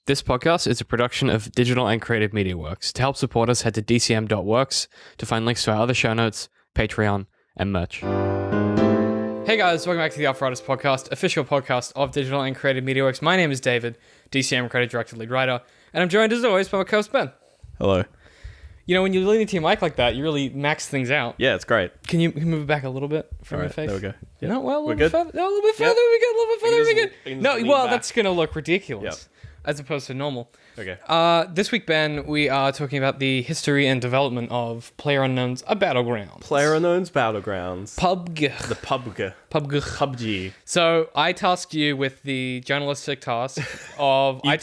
This podcast is a production of Digital and Creative Media Works. To help support us, head to dcm.works to find links to our other show notes, Patreon, and merch. Hey guys, welcome back to the Arthritis Podcast, official podcast of Digital and Creative Media Works. My name is David, DCM Creative Director, Lead Writer, and I'm joined as always by my co-host Ben. Hello. You know, when you lean into your mic like that, you really max things out. Yeah, it's great. Can you move it back a little bit from your face? There we go. Yep. No, well, a We're little bit good? further. No, a little bit further. Yep. We good. A little bit further. We good. No, lean well, back. that's gonna look ridiculous. Yep. As opposed to normal. Okay. This week, Ben, we are talking about the history and development of Playerunknown's Battlegrounds. Playerunknown's Battlegrounds. PUBG. The PUBG. PUBG. So I tasked you with the journalistic task of I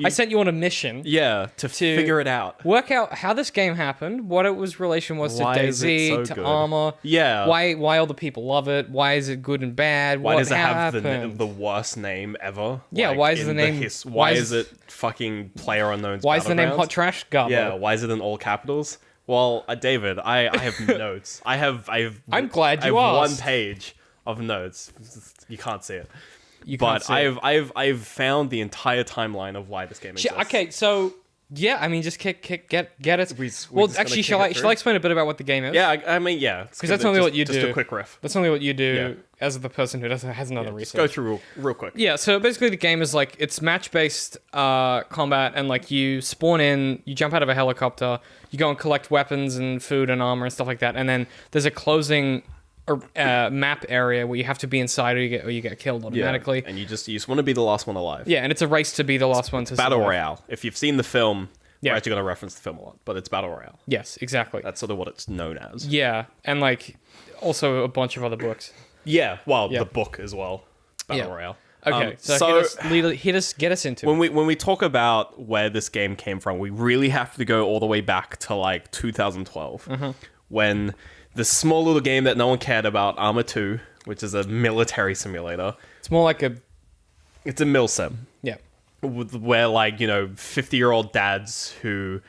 sent you on a mission. Yeah, to figure it out. Work out how this game happened, what it was relation was Why to is it DayZ, so to good? Armor. Yeah. Why all the people love it? Why is it good and bad? Why what does it have happened? the worst name ever? Yeah, Like, why is in the name- why is it fucking Playerunknown's Why is the name Battlegrounds? Hot Trash Garbo? Yeah, why is it in all capitals? Well, David, I have notes. I'm glad you I have one asked. page of notes. You can't see it. You can't But see it. I've found the entire timeline of why this game exists. Okay, so yeah, I mean, just get it. We Well, just actually, gonna kick it shall I through? explain a bit about what the game is? Yeah, I mean, yeah. because that's only what you do. Just a quick riff. That's only what you do Yeah. as the person who has another Just research. go through real quick. Yeah, so basically the game is like, it's match-based combat, and like you spawn in, you jump out of a helicopter, you go and collect weapons and food and armor and stuff like that, and then there's a closing map area where you have to be inside or you get killed automatically. And you just want to be the last one alive. Yeah, and it's a race to be the last one to Battle survive. Royale. If you've seen the film, Yeah. we're actually going to reference the film a lot, but it's Battle Royale. Yes, exactly. That's sort of what it's known as. Yeah, and like also a bunch of other books. Yeah, well, Yeah. the book as well. Battle Yeah. Royale. Okay, so get us into it. When we talk about where this game came from, we really have to go all the way back to like 2012, when the small little game that no one cared about, Arma 2, which is a military simulator. It's more like a It's a mil sim. yeah. Where, like, 50-year-old dads who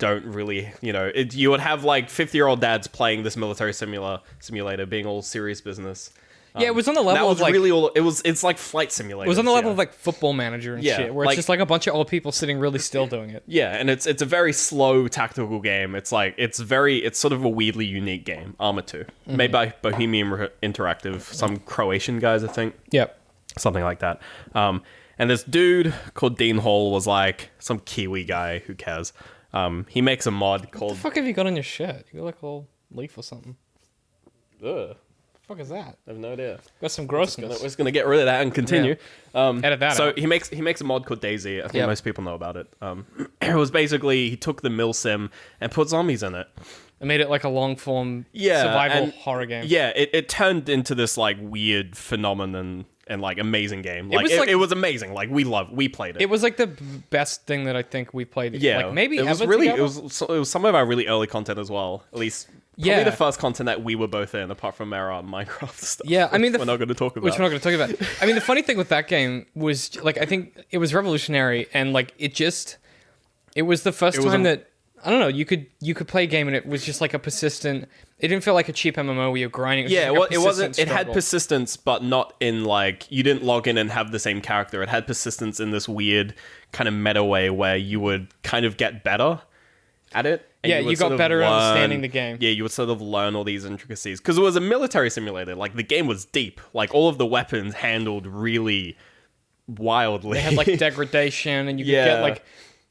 don't really, you would have like 50-year-old dads playing this military simulator, being all serious business. Yeah, it was on the level That was of like really all. It's like flight simulator. it was on the level of like Football Manager and Yeah, shit, where like- it's just like a bunch of old people sitting really still doing it. Yeah, and it's a very slow tactical game. It's like it's sort of a weirdly unique game. Arma 2, made by Bohemian Interactive, some Croatian guys, I think. Yep. Something like that. And this dude called Dean Hall was like some Kiwi guy. Who cares? He makes a mod What called. the fuck have you got on your shirt? You got like a little leaf or something. Ugh, The fuck is that? I have no idea. Got some We're grossness. just gonna get rid of that and continue. Edit that So out. he makes a mod called DayZ. I think Yep. most people know about it. It was basically he took the mil sim and put zombies in it. It made it like a long form Yeah, survival and- horror game. Yeah, it turned into this like weird phenomenon and like amazing game. Like was like- it was amazing. Like we played it. It was like the best thing that I think we played. Yeah, Like maybe it was ever really together? it was some of our really early content as well. At least probably Yeah. the first content that we were both in, apart from our Minecraft stuff. Yeah, I mean, which we're not going to talk about. Which we're not going to talk about. I mean, the funny thing with that game was, like, I think it was revolutionary, and like it was the first was time a- that I don't know, you could play a game and it was just like a persistent. It didn't feel like a cheap MMO where you're grinding. It was Yeah, just well, like a it wasn't. persistent It had struggle. persistence, but not in like you didn't log in and have the same character. It had persistence in this weird kind of meta way where you would kind of get better at it. and Yeah, would you got sort of better at learn- understanding the game. Yeah, you would sort of learn all these intricacies because it was a military simulator. Like the game was deep. Like all of the weapons handled really wildly. They had like degradation, and you could Yeah. get like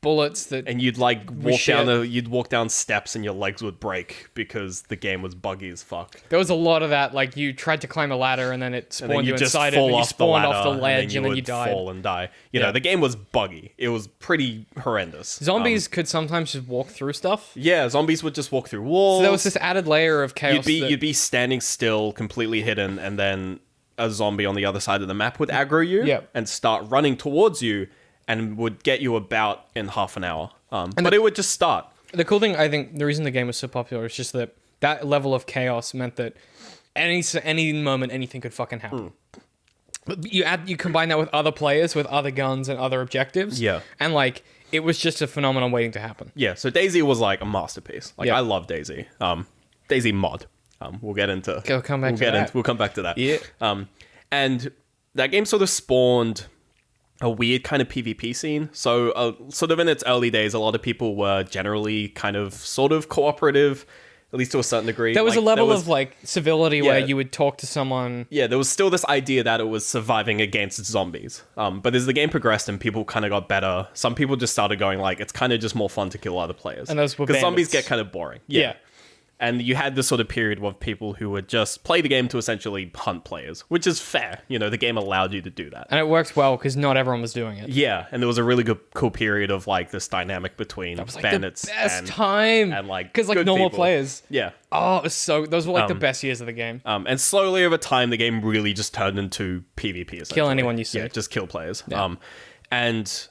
bullets that. and you'd like walk shit. you'd walk down steps and your legs would break because the game was buggy as fuck. There was a lot of that. Like you tried to climb a ladder, and then it And spawned then you you just inside it, fall and you off the spawned ladder, off the ledge, and then you would died. fall and die. You Yeah. know, the game was buggy. It was pretty horrendous. Zombies could sometimes just walk through stuff. Yeah, zombies would just walk through walls. So there was this added layer of chaos. you'd be standing still, completely hidden, and then a zombie on the other side of the map would aggro you Yep. and start running towards you, and would get you about in half an hour. But it would just start. The cool thing, I think, the reason the game was so popular is just that level of chaos meant that any moment anything could fucking happen. You combine that with other players, with other guns and other objectives. Yeah. And like it was just a phenomenon waiting to happen. Yeah, so DayZ was like a masterpiece. Like Yeah. I love DayZ. DayZ mod. We'll get into. We'll come back to that. We'll come back to that. Yeah. And that game sort of spawned a weird kind of PvP scene. So sort of in its early days, a lot of people were generally kind of sort of cooperative, at least to a certain degree. There was Like, a level of like civility where Yeah. you would talk to someone. Yeah, there was still this idea that it was surviving against zombies. But as the game progressed and people kind of got better, some people just started going like, it's kind of just more fun to kill other players. And those were because zombies bandits. get kind of boring. Yeah. And you had this sort of period of people who would just play the game to essentially hunt players, which is fair. You know, the game allowed you to do that. And it worked well because not everyone was doing it. Yeah, and there was a really good, cool period of like this dynamic between It was like bandits the best and time. and, like, because like good normal people. players. yeah. Oh, it was so those were like the best years of the game. And slowly over time, the game really just turned into PvP. Essentially. Kill anyone you see. Yeah, just kill players. Yeah. And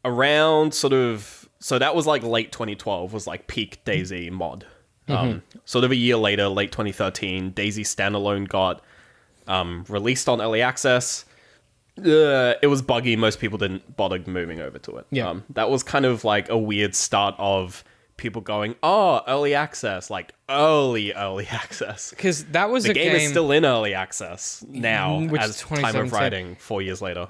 around sort of, so that was like late 2012 was like peak DayZ mod. Sort of a year later, late 2013, DayZ standalone got released on early access. It was buggy. Most people didn't bother moving over to it. Yeah. That was kind of like a weird start of people going, oh, early access, like early access. Because that was The a game is still in early access now, Which as is time of 2017. writing, 4 years later.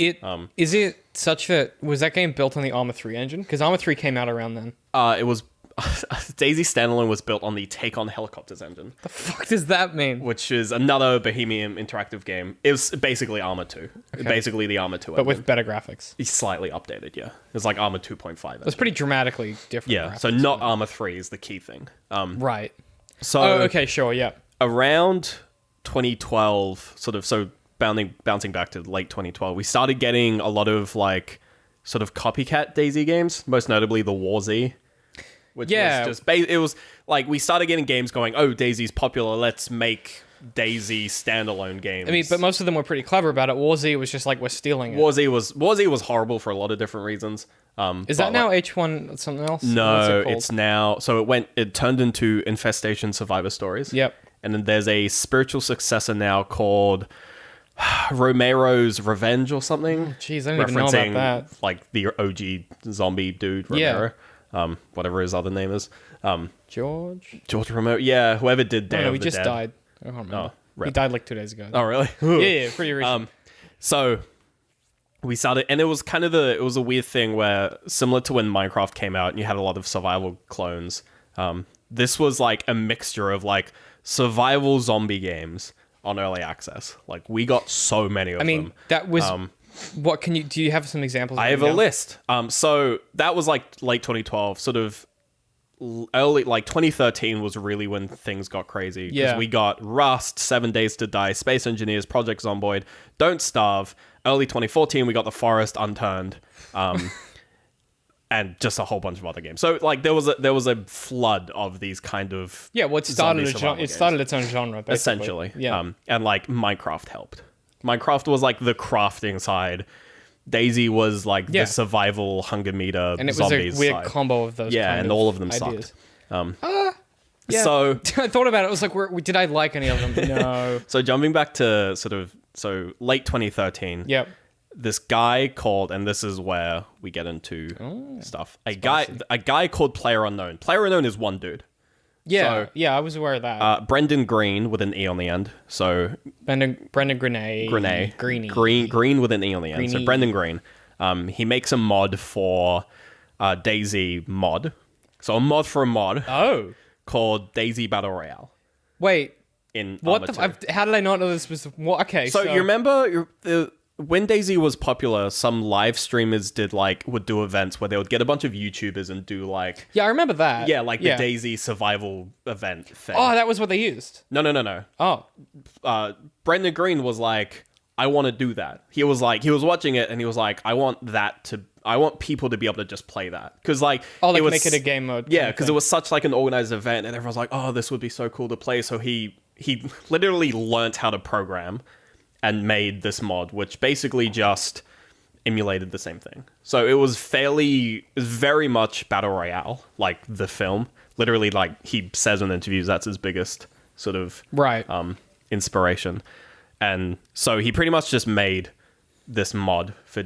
Is it such that was that game built on the Arma 3 engine? Because Arma 3 came out around then. It was DayZ standalone was built on the Take on Helicopters engine, The fuck does that mean? which is another Bohemian interactive game. It was basically Arma 2, basically the Arma 2, But with better graphics. it's slightly updated. Yeah, it's like Arma 2.5. It's pretty dramatically different. Yeah, so graphics. not Arma 3 is the key thing. Right. So Oh, okay, sure, yeah. around 2012, sort of, so bouncing back to late 2012, we started getting a lot of like sort of copycat DayZ games, most notably the War Z, which Yeah. was just it was like we started getting games going, oh, DayZ's popular, let's make DayZ standalone games. I mean, but most of them were pretty clever about it. War Z was just like, we're stealing it. War Z was horrible for a lot of different reasons. Is that now H1 something else? No, What's it called? it's now. So it turned into Infestation Survivor Stories. Yep. And then there's a spiritual successor now called Romero's Revenge or something. Jeez, I didn't even know about referencing, that. like the OG zombie dude, Yeah. Romero. Whatever his other name is. George Romero. Yeah, whoever did Day No, of he the just Dead. died. I can't remember. Oh, he rip. died like 2 days ago. Oh, really? Yeah, pretty recent. So we started, and it was kind of it was a weird thing where, similar to when Minecraft came out and you had a lot of survival clones, this was like a mixture of like survival zombie games on early access. Like we got so many of them. I mean, that was... what can you... Do you have some examples? I have a list. So that was like late 2012, sort of early, like 2013 was really when things got crazy. 'Cause Yeah. we got Rust, 7 Days to Die, Space Engineers, Project Zomboid, Don't Starve. Early 2014, we got The Forest, Unturned, and just a whole bunch of other games. So like there was a flood of these kind of Yeah, well, it started, zombie survival games. started its own genre, basically. Essentially. Yeah. And like Minecraft helped. Minecraft was like the crafting side. DayZ was like Yeah. the survival hunger meter and it was zombies a weird side. combo of those Yeah, kind and of all of them ideas. sucked. Yeah. So I thought about it. I was like, did I like any of them? No. so jumping back to late 2013. Yep. This guy called, and this is where we get into stuff. A guy called Playerunknown. Playerunknown is one dude. Yeah. So- Yeah, I was aware of that. Brendan Green with an E on the end. So Brendan Grenay. Greeny. Green with an E on the end. So Greeny. Brendan Green. He makes a mod for DayZ mod. So a mod for a mod Oh. called DayZ Battle Royale. Wait. In What Arma 2. how did I not know this was... What? Okay, So you remember when DayZ was popular, some live streamers would do events where they would get a bunch of YouTubers and do like Yeah, I remember that. the DayZ survival event thing. Oh, that was what they used. No. Oh. Brendan Green was like, I want to do that. He was watching it and he was like, I want people to be able to just play that. Because like, make it a game mode. Yeah, because it was such like an organized event and everyone's like, oh, this would be so cool to play. So he literally learnt how to program and made this mod, which basically just emulated the same thing. So it was very much Battle Royale, like the film. Literally, like he says in interviews, that's his biggest sort of Right. inspiration. And so he pretty much just made this mod for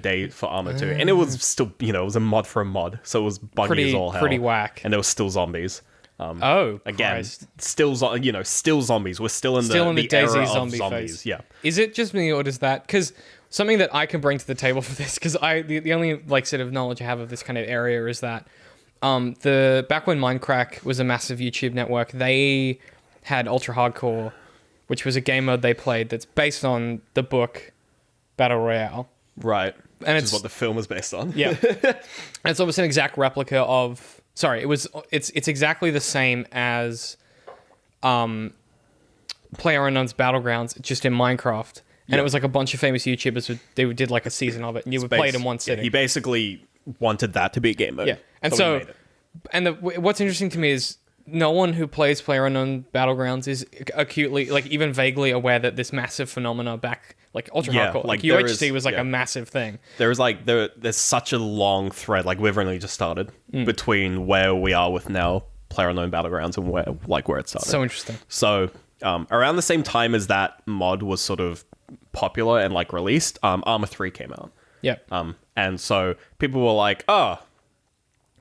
Arma 2. And it was still, it was a mod for a mod. So it was buggy as all hell. Pretty whack. And there was still zombies. Again, Christ. still zombies. We're still in Still in the the era DayZ of zombie zombies. phase. Yeah. Is it just me or does that... Because something that I can bring to the table for this, because the only like sort of knowledge I have of this kind of area is that back when Minecraft was a massive YouTube network, they had Ultra Hardcore, which was a game mode they played that's based on the book Battle Royale. Right. And which is what the film is based on. Yeah. And it's almost an exact replica of... Sorry, it's exactly the same as PlayerUnknown's Battlegrounds, just in Minecraft. And it was like a bunch of famous YouTubers, they did like a season of it, and you would play it in one sitting. Yeah, he basically wanted that to be a game mode. Yeah. And so he made it. what's interesting to me is no one who plays PlayerUnknown Battlegrounds is acutely, like even vaguely aware that this massive phenomena back, like Ultra Hardcore, like UHC was like a massive thing. There's such a long thread, like we've only just started, between where we are with now PlayerUnknown Battlegrounds and where it started. So interesting. So around the same time as that mod was sort of popular and like released, Arma 3 came out. Yeah. And so people were like,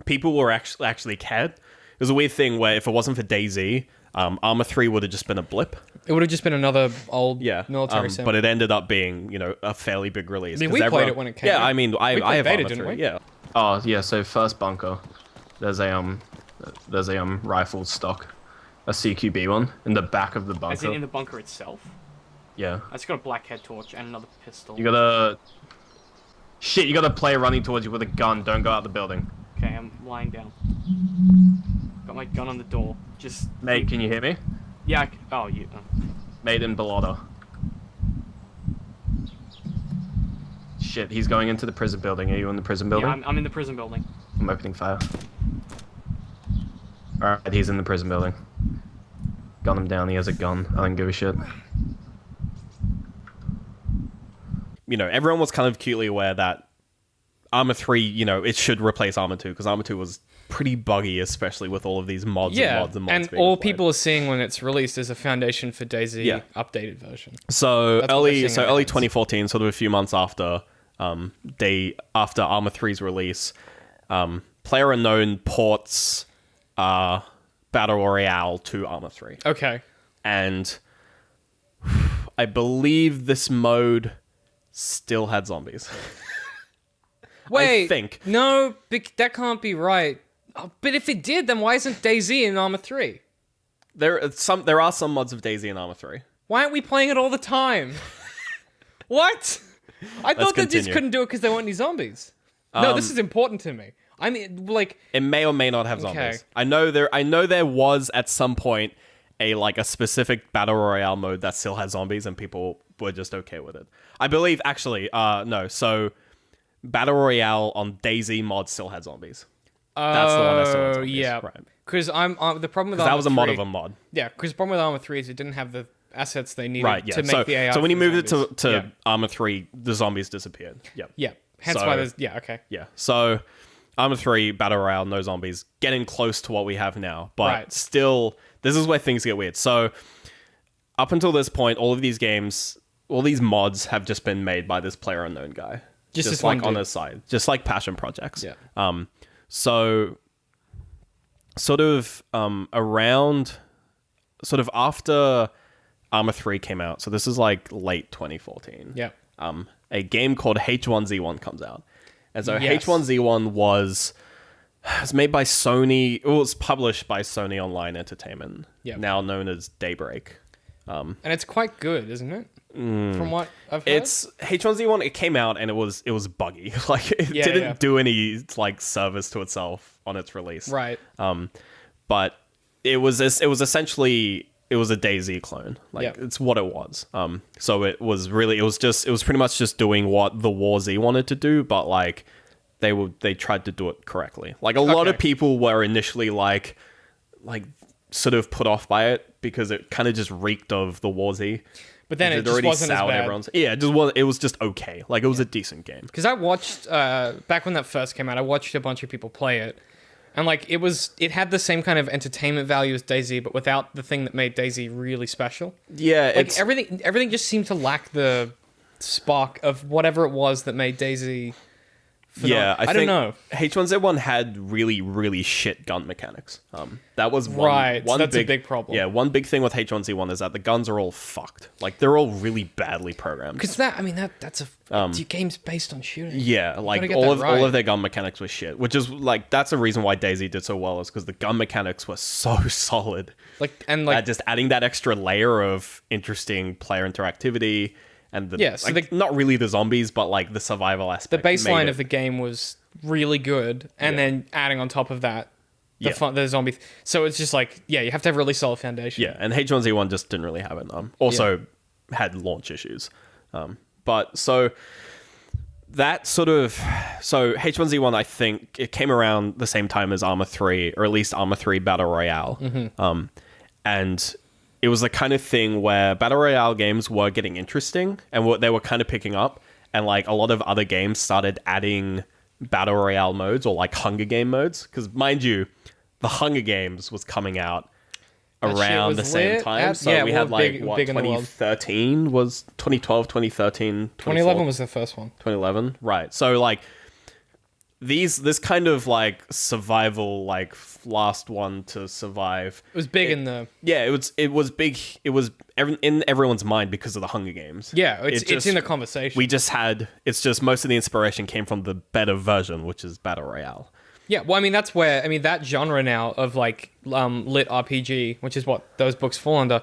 people were actually cared. It was a weird thing where if it wasn't for DayZ, Arma 3 would have just been a blip. It would have just been another old military sim. But it ended up being, a fairly big release. I mean, we played it when it came out. Yeah, I mean, I have beta, Arma 3. didn't we? Yeah. Oh yeah, so first bunker, there's a rifle stock, a CQB one in the back of the bunker. As in the bunker itself? Yeah. It's got a black head torch and another pistol. You gotta play running towards you with a gun. Don't go out the building. Okay, I'm lying down. Got my gun on the door. Just... Mate, can you hear me? Yeah, Mate in Bellotta. Shit, he's going into the prison building. Are you in the prison building? Yeah, I'm in the prison building. I'm opening fire. Alright, he's in the prison building. Gun him down, he has a gun. I don't give a shit. Everyone was kind of acutely aware that Arma 3, it should replace Arma 2, because Arma 2 was pretty buggy, especially with all of these mods and mods and mods. And all people are seeing when it's released is a foundation for DayZ updated version. So early 2014, sort of a few months after after Arma 3's release, PlayerUnknown ports Battle Royale to Arma 3. Okay. And I believe this mode still had zombies. Wait, I think. No, that can't be right. Oh, but if it did, then why isn't DayZ in Arma 3? There are some mods of DayZ in Arma 3. Why aren't we playing it all the time? What? I thought they just couldn't do it because there weren't any zombies. No, this is important to me. I mean, like... It may or may not have zombies. I know there was, at some point, a specific Battle Royale mode that still had zombies, and people were just okay with it. I believe, actually, no, so... Battle Royale on DayZ mod still had zombies. That's the one that still had zombies. Yeah. Right. Because the problem with Arma 3... that was a mod of a mod. Yeah, because the problem with Arma 3 is it didn't have the assets they needed to make so, the AI. So when you moved it to Arma 3, the zombies disappeared. Yep. Yeah. Hence why there's... Yeah, okay. Yeah. So Arma 3, Battle Royale, no zombies. Getting close to what we have now. But still, this is where things get weird. So up until this point, all of these games, all these mods have just been made by this PlayerUnknown guy. Just like on his side, just like passion projects. Yeah. So sort of after Arma 3 came out, so this is like late 2014. Yeah. A game called H1Z1 comes out. And so H1Z1 was made by Sony. It was published by Sony Online Entertainment, now known as Daybreak. And it's quite good, isn't it? From what I've heard? It's H1Z1. It came out and it was buggy. Like it didn't do any like service to itself on its release. Right. But it was essentially a DayZ clone. Like it's what it was. So it was pretty much just doing what the War Z wanted to do, but like they tried to do it correctly. Like a lot of people were initially like sort of put off by it because it kind of just reeked of the War Z. But then it just wasn't as bad. It was just okay. Like it was a decent game. Because I watched back when that first came out, I watched a bunch of people play it, and like it had the same kind of entertainment value as DayZ, but without the thing that made DayZ really special. Yeah, like everything just seemed to lack the spark of whatever it was that made DayZ Yeah, I don't know. H1Z1 had really, really shit gun mechanics. That was one, Right, one that's a big, big problem. Yeah, one big thing with H1Z1 is that the guns are all fucked. Like, they're all really badly programmed. Because that's a game's based on shooting. Yeah, like get all that of right. all of their gun mechanics were shit, which is like that's the reason why DayZ did so well is because the gun mechanics were so solid. Just adding that extra layer of interesting player interactivity and not really the zombies, but like the survival The aspect. baseline of the game was really good, and then adding on top of that the zombie. So it's just like, you have to have a really solid foundation. Yeah, and H1Z1 just didn't really have it. Also had launch issues. But so that sort of... So H1Z1, I think, it came around the same time as Arma 3, or at least Arma 3 Battle Royale. And it was the kind of thing where Battle Royale games were getting interesting, and they were kind of picking up, and like a lot of other games started adding Battle Royale modes, or like Hunger Game modes. Because mind you, the Hunger Games was coming out around the same time. So we had like, what, 2013 was 2012, 2013, 2011 was the first one. 2011, right. So like this kind of like survival, like last one to survive. It was big in the... Yeah, it was big. It was in everyone's mind because of the Hunger Games. Yeah, it's in the conversation. It's just most of the inspiration came from the better version, which is Battle Royale. Yeah, well, I mean, that's where... I mean, that genre now of, like, lit RPG, which is what those books fall under,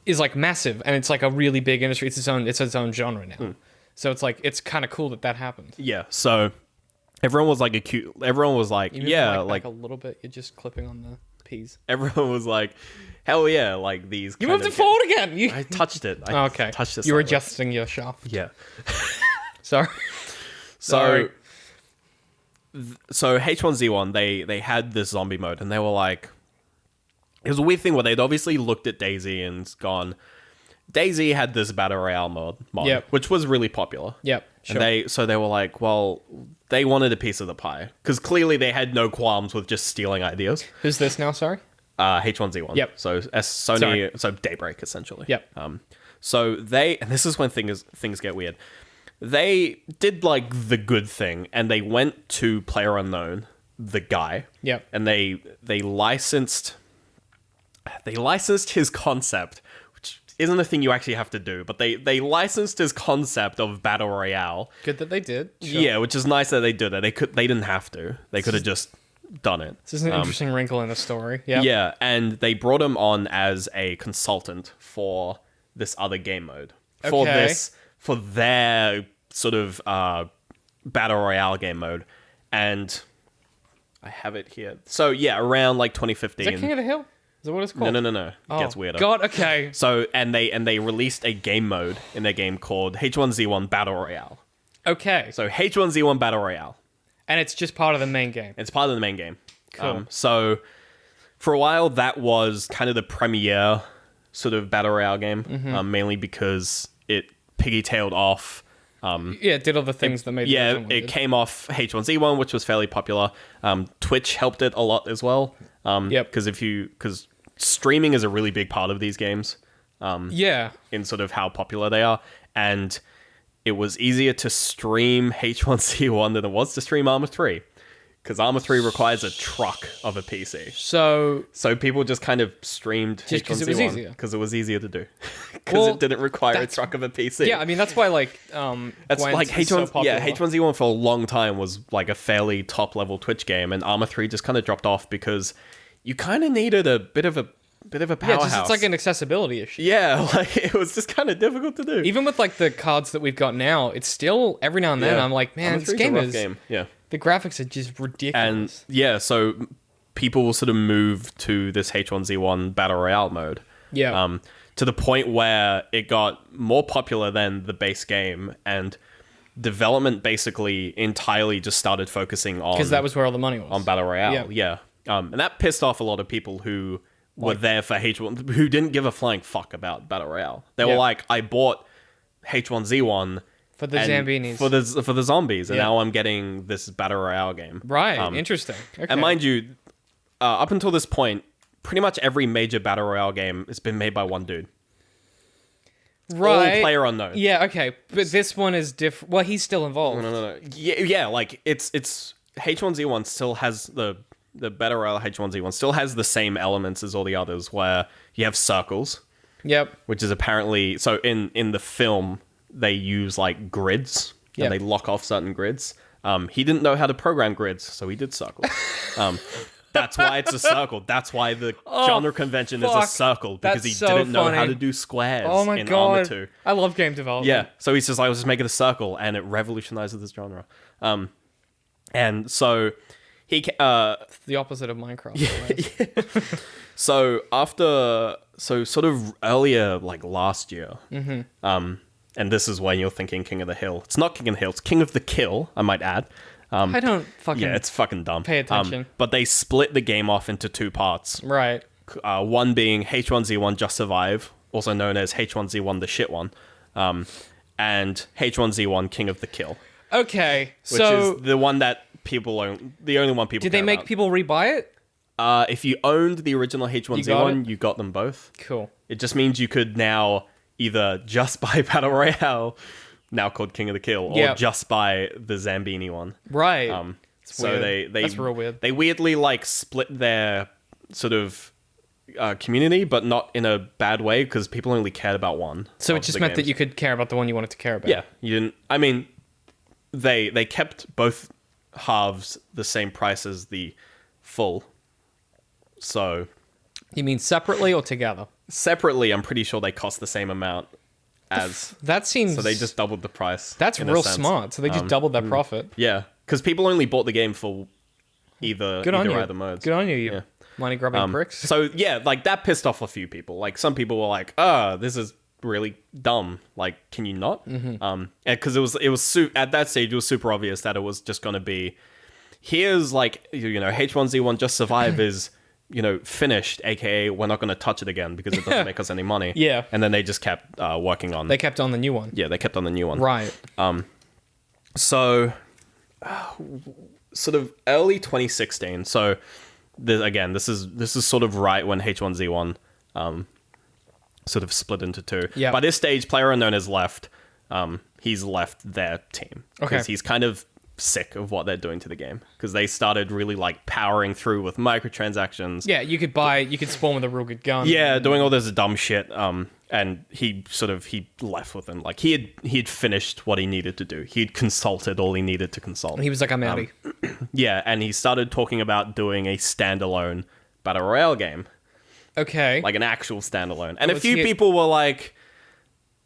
is, like, massive. And it's, like, a really big industry. It's its own genre now. So it's, like, it's kind of cool that happened. Yeah, so everyone was, like, everyone was, like, back a little bit. You're just clipping on the P's. Everyone was, like, hell yeah, like, these... You moved it forward again! I touched it. Okay. Touched it. You were adjusting your shaft. Yeah. Sorry. So H1Z1, they had this zombie mode, and they were like... It was a weird thing where they'd obviously looked at DayZ and gone... DayZ had this Battle Royale mod, which was really popular. Yep, sure. And they were like, well, they wanted a piece of the pie. Because clearly they had no qualms with just stealing ideas. Who's this now, sorry? H1Z1. Yep. So Sony... So Daybreak, essentially. Yep. So they... And this is when things get weird. They did like the good thing, and they went to Playerunknown, the guy. Yep. And they licensed his concept, which isn't a thing you actually have to do, but they licensed his concept of Battle Royale. Good that they did. Sure. Yeah, which is nice that they did it. They didn't have to. They could have just done it. This is an interesting wrinkle in the story. Yeah. Yeah, and they brought him on as a consultant for this other game mode. For their sort of Battle Royale game mode. And I have it here. So yeah, around like 2015. Is that King of the Hill? Is that what it's called? No. It gets weirder. God, okay. So and they released a game mode in their game called H1Z1 Battle Royale. Okay. So H1Z1 Battle Royale. And it's just part of the main game. It's part of the main game. Cool. So for a while that was kind of the premier sort of Battle Royale game, mainly because it piggy-tailed off. It did all the things that made the original it came off H1Z1, which was fairly popular. Twitch helped it a lot as well. Because streaming is a really big part of these games. In sort of how popular they are, and it was easier to stream H1Z1 than it was to stream Arma 3. Because Arma 3 requires a truck of a PC. So people just kind of streamed just because it was easier. Because it was easier to do. Because it didn't require a truck of a PC. Yeah, I mean, that's why, like, that's like H1Z1 for a long time was like a fairly top-level Twitch game, and Arma 3 just kind of dropped off because you kind of needed a bit of a powerhouse. Yeah, it's like an accessibility issue. Yeah, like, it was just kind of difficult to do. Even with, like, the cards that we've got now, it's still, every now and then, I'm like, man, this game is... Yeah. The graphics are just ridiculous. And so people will sort of move to this H1Z1 Battle Royale mode. Yeah. To the point where it got more popular than the base game, and development basically entirely just started focusing on... Because that was where all the money was. On Battle Royale, yeah. And that pissed off a lot of people who were there for H1... Who didn't give a flying fuck about Battle Royale. They were like, I bought H1Z1... For the Zambinis. For the zombies, and now I'm getting this Battle Royale game. Right, interesting. Okay. And mind you, up until this point, pretty much every major Battle Royale game has been made by one dude. Right. All Playerunknown. Yeah, okay. But this one is different. Well, he's still involved. No. Yeah, like it's H1Z1 still has the Battle Royale H1Z1 still has the same elements as all the others, where you have circles. Yep. Which is apparently so in the film they use like grids Yep. and they lock off certain grids. He didn't know how to program grids, so he did circles. That's why it's a circle. That's why the genre convention is a fuck. circle, because That's he so didn't know how funny. to do squares Oh my in god. Arma 2. I love game development. Yeah, so he's just like, let's just make it a circle, and it revolutionizes this genre. And so he The opposite of Minecraft. so sort of earlier, like last year, and this is when you're thinking King of the Hill. It's not King of the Hill, it's King of the Kill, I might add. I don't fucking... Yeah, it's fucking dumb. Pay attention. But they split the game off into two parts. Right. One being H1Z1 Just Survive, also known as H1Z1 The Shit One, and H1Z1 King of the Kill. Okay, Which so... is the one that people own, the only one people Did they care make about. people rebuy it? If you owned the original H1Z1, you got them both. Cool. It just means you could now either just buy Battle Royale, now called King of the Kill, or Yep. just buy the Zambini one. Right. So weird. they That's real weird. They weirdly like split their sort of community, but not in a bad way, because people only cared about one. So it of just the meant that games. you could care about the one you wanted to care about. Yeah, you didn't. I mean, they kept both halves the same price as the full. So You mean separately or together? separately, I'm pretty sure they cost the same amount as. That seems... So they just doubled the price. That's in a real sense. smart. So they just doubled their profit. Yeah, because people only bought the game for either either modes. Good on you, you Yeah. money grubbing pricks. So yeah, like that pissed off a few people. Like some people were like, "Ah, this is really dumb. Like, can you not?" Because it was at that stage it was super obvious that it was just going to be, here's like H1Z1 Just Survive is finished, aka we're not going to touch it again because it doesn't make us any money. Yeah. And then they just kept working on. They kept on the new one. Yeah, they kept on the new one. Right. So, sort of early 2016. So, this is sort of right when H1Z1 sort of split into two. Yeah. By this stage, Playerunknown has left. He's left their team because Okay. he's kind of sick of what they're doing to the game, because they started really like powering through with microtransactions. Yeah, you could spawn with a real good gun. Yeah, doing all this dumb shit. And he left with them. Like he had finished what he needed to do. He'd consulted all he needed to consult. And he was like, I'm outie. Yeah, and he started talking about doing a standalone Battle Royale game, Okay. like an actual standalone. And a was few he- people were like,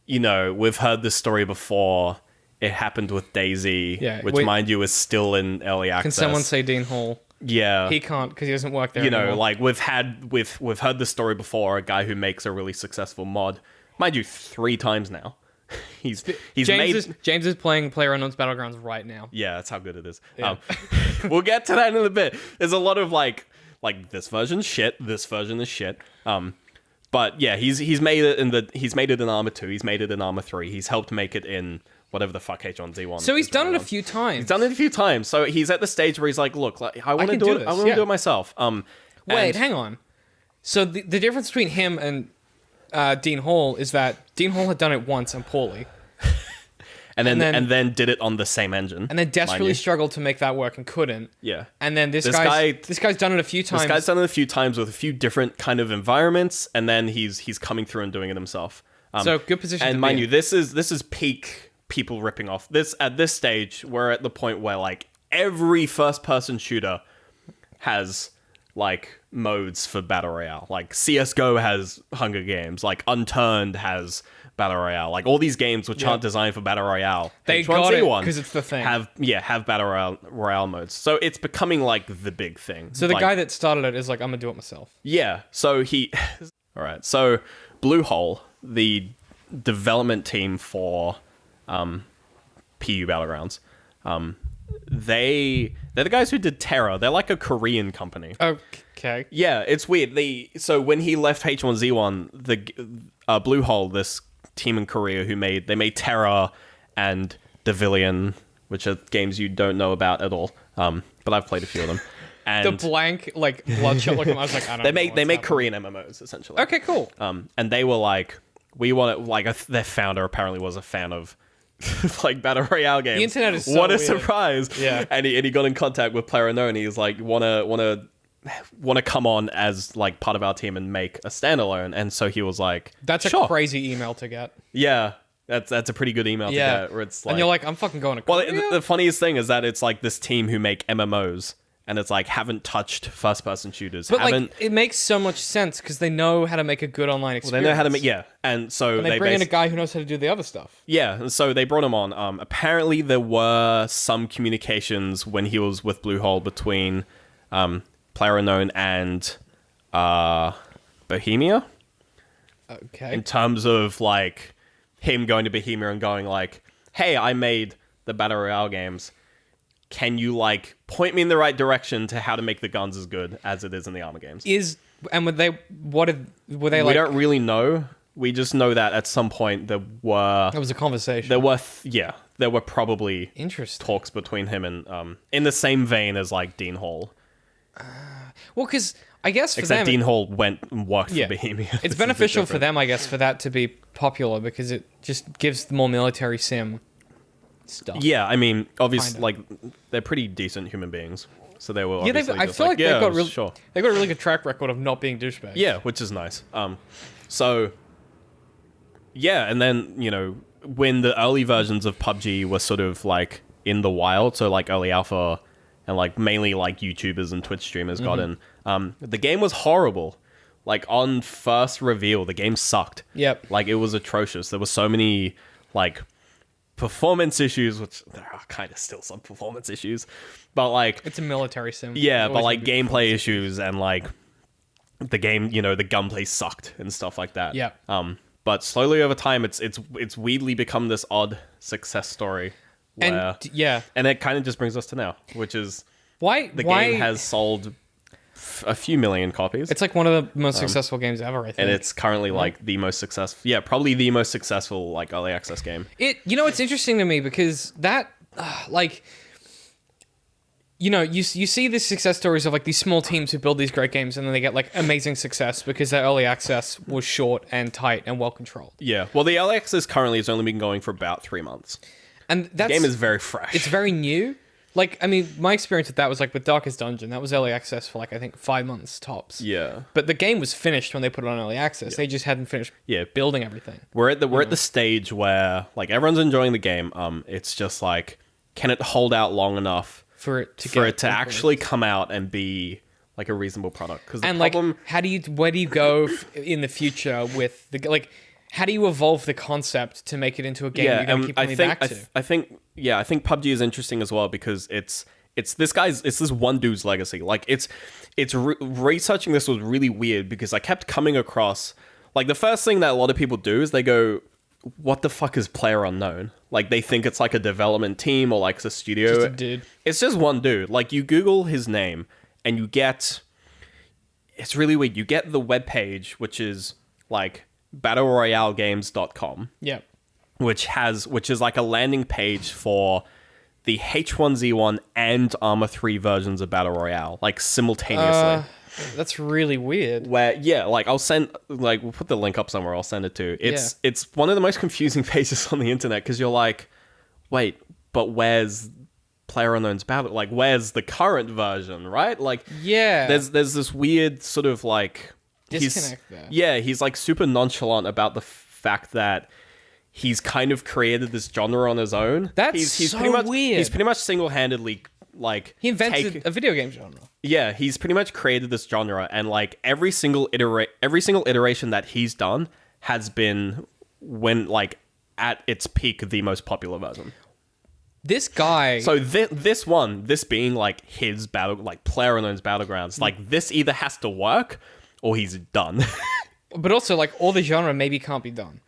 we've heard this story before. It happened with DayZ, Yeah, which, wait- mind you, is still in early access. Can someone say Dean Hall? Yeah. He can't because he doesn't work there anymore. Like we've heard this story before. A guy who makes a really successful mod, mind you, 3 times now. he's James is playing Playerunknown's Battlegrounds right now. Yeah, that's how good it is. Yeah. We'll get to that in a bit. There's a lot of like this version's shit, this version is shit. But yeah, he's made it in Arma 2, he's made it in Arma 3, he's helped make it in whatever the fuck H1Z1. So he's is done it running a on. few times. He's done it a few times. So he's at the stage where he's like, look, like, I want to can do do it. this, I want to yeah. do it myself. Wait, hang on. So the difference between him and Dean Hall is that Dean Hall had done it once and poorly, and then- then did it on the same engine. and then mind desperately you. struggled to make that work and couldn't. Yeah. And then this This guy's done it a few times. This guy's done it a few times with a few different kind of environments, and then he's coming through and doing it himself. So good position And to mind be you, in. this is peak people ripping off. At this stage, we're at the point where like every first-person shooter has like modes for Battle Royale. Like CS:GO has Hunger Games. Like Unturned has Battle Royale. Like all these games which aren't designed for Battle Royale. They got it H1Z1 'cause it's the thing. Have Battle Royale modes. So it's becoming like the big thing. So the Like, guy that started it is like, I'm gonna do it myself. yeah, so he... All right, so Bluehole, the development team for PU Battlegrounds, they're the guys who did Terra. They're like a Korean company. Okay. Yeah, it's weird. So when he left H1Z1, the Bluehole, this team in Korea who made Terra and Devilian, which are games you don't know about at all, but I've played a few of them. And The blank, like, bloodshot looking, I was like, I don't know. they make what's happening. Korean MMOs essentially. Okay, cool. And they were like, we want to, like, their founder apparently was a fan of like battle royale games. The internet is so what a weird. surprise! Yeah. and he got in contact with Playerunknown. He was like, wanna come on as like part of our team and make a standalone. And so he was like, That's a sure. crazy email to get. Yeah, that's a pretty good email to get. Where it's like, and you're like, I'm fucking going to well, Korea? the funniest thing is that it's like this team who make MMOs, and it's like haven't touched first-person shooters. But haven't, like, it makes so much sense because they know how to make a good online experience. they know how to make and so And they bring in a guy who knows how to do the other stuff. Yeah, and so they brought him on. Apparently, there were some communications when he was with Bluehole between Playerunknown and Bohemia, Okay. in terms of like him going to Bohemia and going like, "Hey, I made the Battle Royale games. Can you like point me in the right direction to how to make the guns as good as it is in the Armor games?" Were they We like? don't really know. We just know that at some point there were It was a conversation. there were probably Interesting. talks between him and in the same vein as like Dean Hall. Well, because I guess for Except them, Dean Hall went and worked yeah, for Bohemia. it's This is a bit beneficial for different. them, I guess, for that to be popular because it just gives more military sim stuff. Yeah, I mean, obviously, Kinda. like they're pretty decent human beings, so they were. Yeah, Obviously I just feel like yeah, they've got really, sure. they've got a really good track record of not being douchebags. Yeah, which is nice. So yeah, and then when the early versions of PUBG were sort of like in the wild, so like early alpha, and like mainly like YouTubers and Twitch streamers got in. The game was horrible. Like on first reveal, the game sucked. Yep. Like it was atrocious. There were so many like performance issues, which there are kind of still some performance issues, but like It's a military sim. yeah, Always but like gonna be gameplay issues and like the game, the gunplay sucked and stuff like that. Yeah. But slowly over time, it's weirdly become this odd success story. Where, and it kind of just brings us to now, which is why the game has sold a few million copies. It's like one of the most successful games ever, I think. And it's currently like the most successful, probably the most successful like early access game. It's interesting to me because that, you see the success stories of like these small teams who build these great games and then they get like amazing success because their early access was short and tight and well controlled. Yeah. Well, the early access currently has only been going for about 3 months. And The game is very fresh. it's very new. Like, I mean, my experience with that was like with Darkest Dungeon. That was early access for like, I think 5 months tops. Yeah. But the game was finished when they put it on early access. They just hadn't finished building everything. We're at the stage where like everyone's enjoying the game. It's just like, can it hold out long enough For it to actually come out and be like a reasonable product? Because the And problem, like, where do you go in the future with how do you evolve the concept to make it into a game you're going to keep coming back to? I think PUBG is interesting as well because it's this one dude's legacy. Like researching this was really weird because I kept coming across like the first thing that a lot of people do is they go, what the fuck is Playerunknown? Like they think it's like a development team or like it's a studio. Just a dude. It's just one dude. Like you Google his name and you get, it's really weird. You get the webpage, which is like battleroyalegames.com. Yeah. Which is like a landing page for the H1Z1 and Arma 3 versions of Battle Royale, like simultaneously. That's really weird. Where like I'll send like we'll put the link up somewhere. I'll send it to. It's one of the most confusing pages on the internet because you're like, wait, but where's Playerunknown's Battle? Like where's the current version, right? Like there's this weird sort of like disconnect there. Yeah, he's like super nonchalant about the fact that he's kind of created this genre on his own. He's so pretty much, weird. He's pretty much single-handedly like He invented a video game genre. Yeah, he's pretty much created this genre, and like every single iteration that he's done has been when like at its peak the most popular version. This guy. So this being like his Playerunknown's Battlegrounds, like this either has to work or he's done. But also like all the genre maybe can't be done.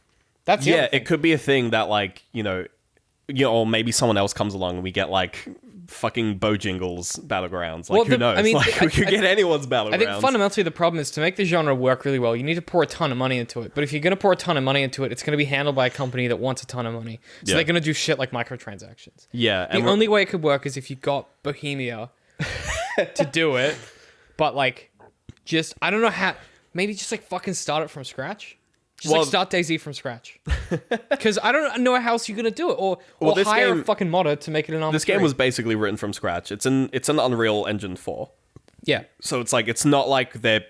That's the other thing. It could be a thing that like or maybe someone else comes along and we get like fucking Bojangles Battlegrounds. Like who knows? We could get anyone's Battlegrounds. I think fundamentally the problem is to make the genre work really well, you need to pour a ton of money into it. But if you're going to pour a ton of money into it, it's going to be handled by a company that wants a ton of money. So they're going to do shit like microtransactions. Yeah. The only way it could work is if you got Bohemia to do it. But like, just, I don't know how, maybe just like fucking start it from scratch. Just like start DayZ from scratch. Because I don't know how else you're gonna do it, or this hire game- a fucking modder to make it an Arma This 3. game was basically written from scratch. It's an Unreal Engine 4. yeah. So it's like it's not like they're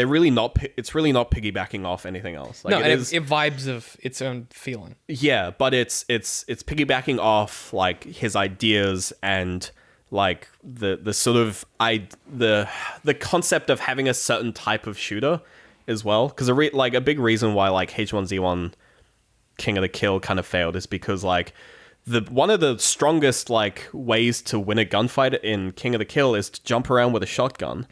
really not. It's really not piggybacking off anything else. Like No, and is, it vibes of its own feeling. yeah, but it's piggybacking off like his ideas and like the sort of the concept of having a certain type of shooter as well. Because like a big reason why like H1Z1 King of the Kill kind of failed is because like one of the strongest like ways to win a gunfight in King of the Kill is to jump around with a shotgun,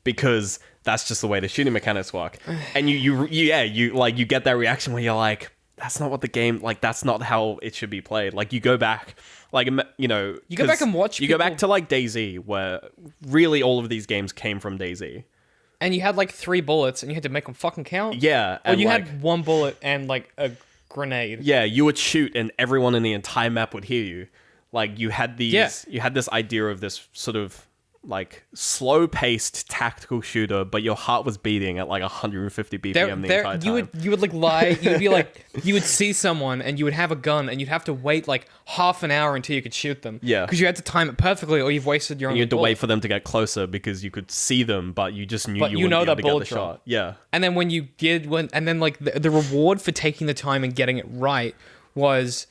because that's just the way the shooting mechanics work. And you get that reaction where you're like, that's not what the game, like that's not how it should be played. Like you go back, like you go back and watch You go people- back to like DayZ, where really all of these games came from DayZ. And you had like 3 bullets, and you had to make them fucking count. Yeah, Or and you like, had 1 bullet and like a grenade. yeah, you would shoot and everyone in the entire map would hear you. Like you had these, you had this idea of this sort of like slow-paced tactical shooter, but your heart was beating at like 150 BPM the entire time. You would like lie. You'd be like, you would see someone and you would have a gun and you'd have to wait like half an hour until you could shoot them. Yeah. Because you had to time it perfectly, or you've wasted your own. You had to bullet. wait for them to get closer because you could see them, but you just knew But you you wouldn't know be able that to get the bullet shot. drop. Yeah. And then when you did, and then like the reward for taking the time and getting it right was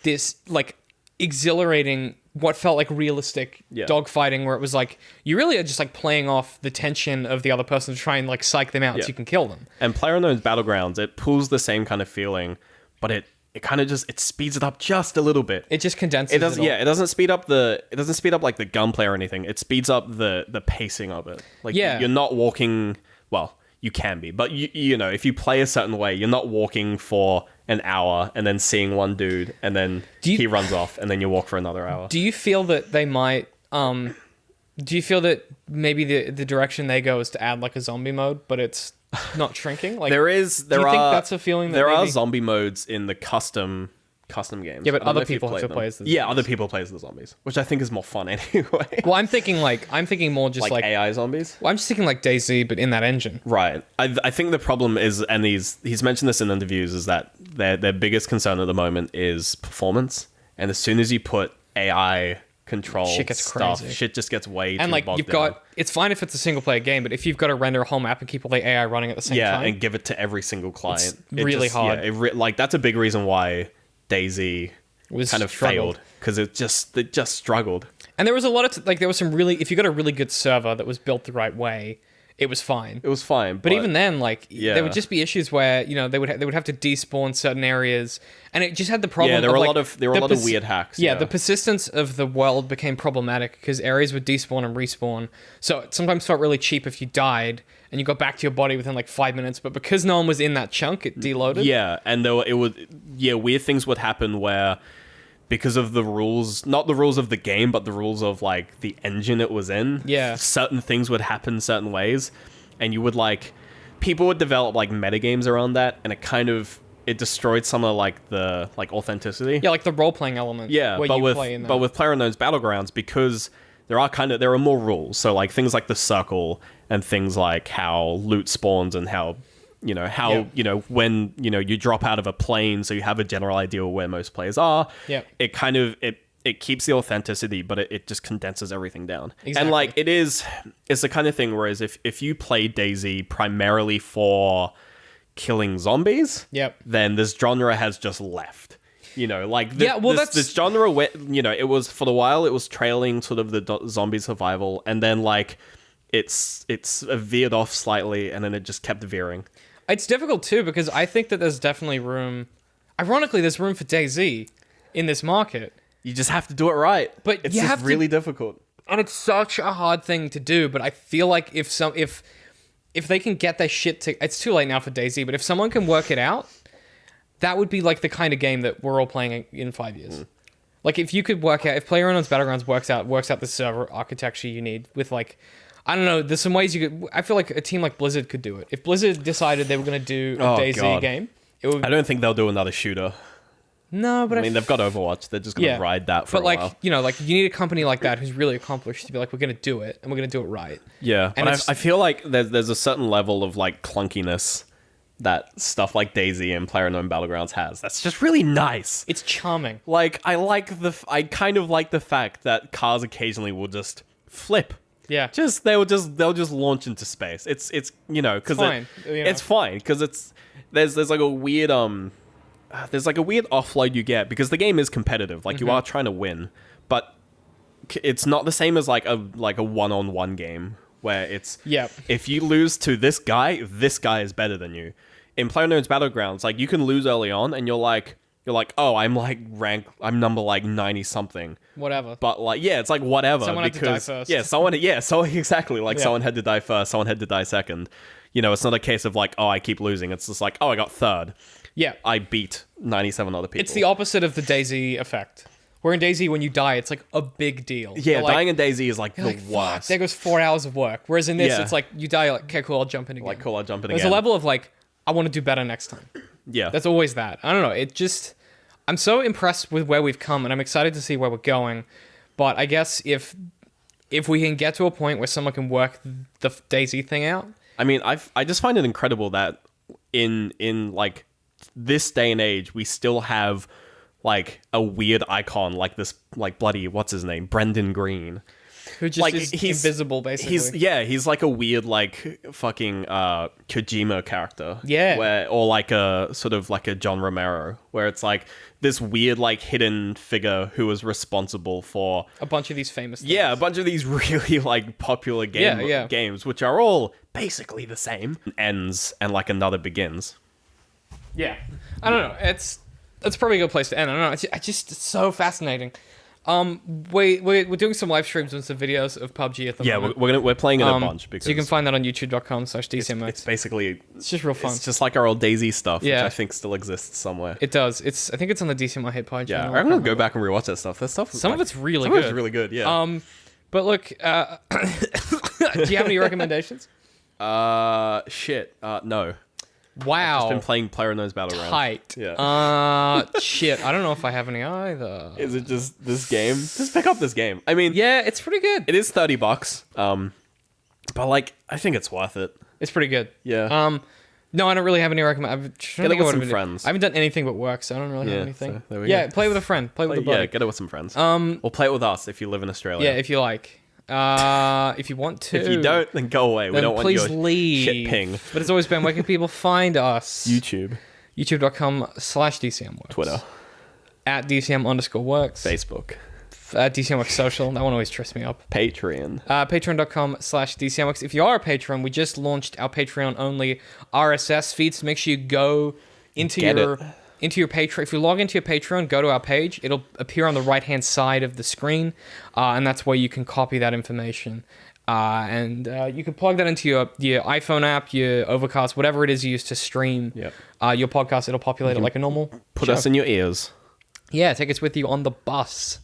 this like exhilarating, what felt like realistic dogfighting, where it was like you really are just like playing off the tension of the other person to try and like psych them out so you can kill them. And Playerunknown's Battlegrounds, it pulls the same kind of feeling, but it kind of just it speeds it up just a little bit. It just condenses. It doesn't. all. Yeah, it doesn't speed up like the gunplay or anything. It speeds up the pacing of it. Like you're not walking. Well, you can be, but you know if you play a certain way, you're not walking for an hour and then seeing one dude and then he runs off and then you walk for another hour. Do you feel that they might? Do you feel that maybe the direction they go is to add like a zombie mode, but it's not shrinking? Like There do you think that's a feeling? That there are maybe... zombie modes in the custom games. Yeah, but I don't other know if you've people have played to them. play as the Yeah, zombies. other people play as the zombies, which I think is more fun anyway. Well, I'm thinking more just like AI zombies. Well, I'm just thinking like DayZ, but in that engine. Right. I think the problem is, and he's mentioned this in interviews, is that their biggest concern at the moment is performance. And as soon as you put AI control Shit gets stuff, crazy. shit just gets way too And like bogged you've down. got, it's fine if it's a single player game, but if you've got to render a whole map and keep all the AI running at the same time, and give it to every single client. It's really hard. Yeah, like that's a big reason why DayZ was kind of struggled. failed, because it just struggled. And there was a lot of there was some really, if you got a really good server that was built the right way, it was fine. It was fine, But even then, like Yeah. there would just be issues where they would have to despawn certain areas, and it just had the problem. yeah, there of, were like, a lot of weird hacks. Yeah, the persistence of the world became problematic because areas would despawn and respawn. So it sometimes felt really cheap if you died and you got back to your body within like 5 minutes. But because no one was in that chunk, it deloaded. Yeah, and weird things would happen where, because of the rules, not the rules of the game, but the rules of like the engine it was in. Yeah. Certain things would happen certain ways, and you would people would develop like metagames around that, and it destroyed some of like the authenticity. Yeah, like the role playing element. Yeah, where but you with play in that. but with Playerunknown's Battlegrounds, because there are more rules. So like things like the circle and things like how loot spawns and how when you drop out of a plane, so you have a general idea of where most players are. Yeah. It keeps the authenticity, but it just condenses everything down. Exactly. And like it's the kind of thing whereas if you play DayZ primarily for killing zombies, Yep. then this genre has just left. This genre where it was for the while it was trailing sort of the zombie survival, and then like it's veered off slightly, and then it just kept veering. It's difficult too because I think that there's definitely room. Ironically, there's room for DayZ in this market, You just have to do it right, But it's you just have to- really difficult. and it's such a hard thing to do. But I feel like if they can get their shit to, it's too late now for DayZ. But if someone can work it out, that would be like the kind of game that we're all playing in 5 years. Like if you could work out, if Playerunknown's Battlegrounds works out the server architecture you need with like, I don't know, there's some ways you could. I feel like a team like Blizzard could do it. If Blizzard decided they were going to do a DayZ game, it would. I don't think they'll do another shooter. No, but I mean, they've got Overwatch. They're just going to ride that for but a like, while. like you need a company like that who's really accomplished to be like, we're going to do it and we're going to do it right. Yeah, And but I feel like there's a certain level of like clunkiness that stuff like DayZ and PlayerUnknown Battlegrounds has. That's just really nice. It's charming. Like, I kind of like the fact that cars occasionally will just flip. Yeah. They'll just launch into space. It's you know, because fine. You know. It's fine because there's like a weird offload you get because the game is competitive. Like you are trying to win, but it's not the same as like a one-on-one game where it's if you lose to this guy is better than you. In PlayerUnknown's Battlegrounds, like you can lose early on and you're like, oh, I'm number like 90 something. Whatever. But like, yeah, it's like whatever. Someone had to die first. Yeah, so exactly. Like someone had to die first, someone had to die second. You know, it's not a case of like, oh, I keep losing. It's just like, oh, I got third. Yeah. I beat 97 other people. It's the opposite of the DayZ effect. Where in DayZ, when you die, it's like a big deal. Yeah, like, dying in DayZ is like the like, worst. There goes 4 hours of work. Whereas in this, it's like you die, like, okay, cool, I'll jump in again. Like, cool, I'll jump in There's again. a level of like, I want to do better next time. Yeah. That's always that. I don't know. It just, I'm so impressed with where we've come, and I'm excited to see where we're going. But I guess if we can get to a point where someone can work the DayZ thing out. I mean, I just find it incredible that in like this day and age, we still have like a weird icon like this, like bloody, what's his name? Brendan Green. Who just like, is he's invisible, basically. He's like a weird, like, fucking Kojima character. Yeah. Or like a, sort of like a John Romero, where it's like this weird, like, hidden figure who was responsible for... a bunch of these famous things. Yeah, a bunch of these really, like, popular games, which are all basically the same. Ends and, like, another begins. Yeah. I don't know. That's probably a good place to end. I don't know. It's so fascinating. We're doing some live streams and some videos of PUBG at the moment. Yeah, we're playing it a bunch because so you can find that on youtube.com/DCMX. It's basically it's just real fun. It's just like our old DayZ stuff, Yeah. which I think still exists somewhere. It does. I think it's on the DCMI Hit Pie channel. Yeah, I'm gonna go back and rewatch that stuff. That stuff, some of it's really some good. Of it's really good. Yeah. But look, do you have any recommendations? Shit. No. Wow. I've just been playing PlayerUnknown's Battlegrounds. Tight. Yeah. Shit. I don't know if I have any either. Is it just this game? Just pick up this game. I mean, Yeah, it's pretty good. it is $30. But like, I think it's worth it. It's pretty good. Yeah. No, I don't really have any recommendations. Get it with some friends. I haven't done anything but work, so I don't really have Yeah, anything. so there we Yeah, go. play with a friend. Play with a buddy. Yeah, get it with some friends. Or play it with us if you live in Australia. Yeah, if you like. If you want to. If you don't, then go away. We then don't want please your leave. shit ping. But it's always been, where can people find us? YouTube, youtube.com/DCMworks. Twitter, At DCM_works. Facebook, At DCMworks Social. That one always trips me up. Patreon. Patreon.com/DCMworks. If you are a patron, we just launched our Patreon only RSS feed, so make sure you go into your Patreon. If you log into your Patreon, go to our page. It'll appear on the right-hand side of the screen, and that's where you can copy that information. And you can plug that into your iPhone app, your Overcast, whatever it is you use to stream your podcast. It'll populate it like a normal Put show. us in your ears. Yeah, take us with you on the bus.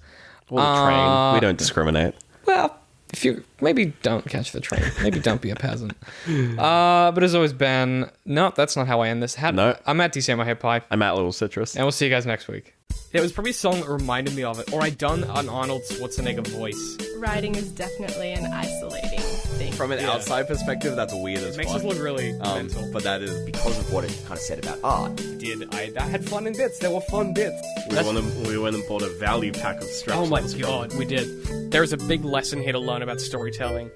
Or the train. We don't discriminate. Well, if you maybe don't catch the train, maybe don't be a peasant. But as always, Ben, no, that's not how I end this. No. I'm at DCM Hit Pie, I'm at Little Citrus. and we'll see you guys next week. It was probably a song that reminded me of it, or I'd done an Arnold Schwarzenegger voice. Writing is definitely an isolating thing. From an outside perspective, that's weird as Makes fuck. us look really mental. But that is Because of what it kind of said about art. I had fun in bits. There were fun bits. we went and bought a value pack of straps. Oh my god, we did. There is a big lesson here to learn about storytelling.